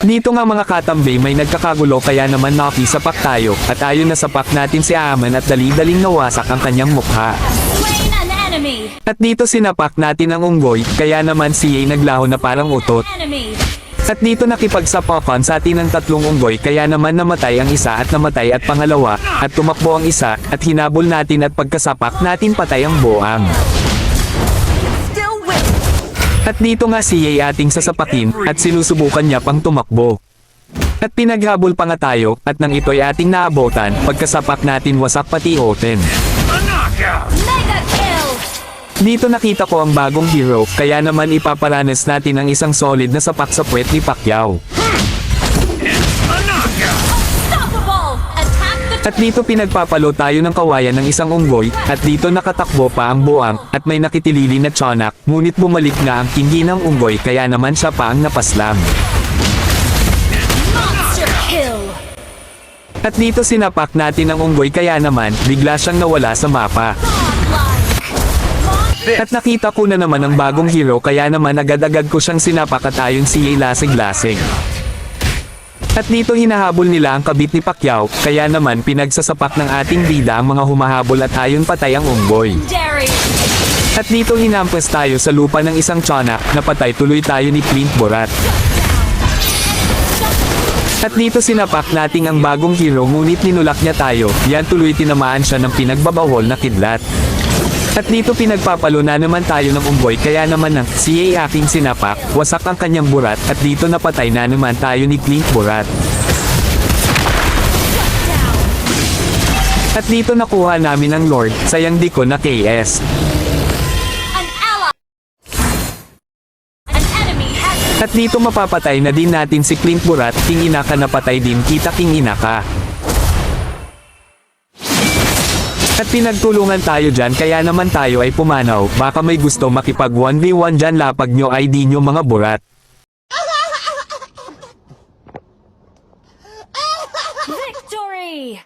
Dito nga mga katambe may nagkakagulo kaya naman nakisapak tayo at ayon na sapak natin si Aman at dali-daling nawasak ang kanyang mukha. Slain an enemy. At dito sinapak natin ang unggoy kaya naman si Ye naglaho na parang utot. Enemy. At dito nakipagsapakan sa atin ng tatlong unggoy kaya naman namatay ang isa at namatay at pangalawa at tumakbo ang isa at hinabol natin at pagkasapak natin patay ang boang. Still with. At dito nga si Ye ating sasapakin at sinusubukan niya pang tumakbo. At pinaghabol pa nga tayo at nang ito'y ating naabotan pagkasapak natin wasak pati Oten. Mega kill. Dito nakita ko ang bagong hero kaya naman ipaparanas natin ang isang solid na sapak sa puwet ni Pacquiao. Unstoppable. Attack the. At dito pinagpapalo tayo ng kawayan ng isang unggoy, at dito nakatakbo pa ang buang, at may nakitilili na tiyanak, ngunit bumalik na ang tinggi ng unggoy kaya naman siya pa ang napaslang. Monster kill. At dito sinapak natin ang unggoy kaya naman, bigla siyang nawala sa mapa. Godlike. At nakita ko na naman ang bagong hero kaya naman agad-agad ko siyang sinapak at ayon si Ye lasig-lasig. At dito hinahabol nila ang kabit ni Pacquiao, kaya naman pinagsasapak ng ating bida ang mga humahabol at ayon patay ang unggoy. Dairy. At dito hinampas tayo sa lupa ng isang tiyanak, napatay tuloy tayo ni Clint Borat. At dito sinapak nating ang bagong hero ngunit ninulak niya tayo, yan tuloy tinamaan siya ng pinagbabawol na kidlat. At dito pinagpapalo na naman tayo ng unggoy kaya naman ng si Ye aking sinapak, wasak ang kanyang burat at dito napatay na naman tayo ni Clint Borat. At dito nakuha namin ang Lord, sayang di ko na KS. An ally. An enemy has. At dito mapapatay na din natin si Clint Borat, king ina ka napatay din kita king ina ka. At pinagtulungan tayo dyan kaya naman tayo ay pumanaw, baka may gusto makipag 1v1 dyan lapag nyo ID nyo mga burat. Victory.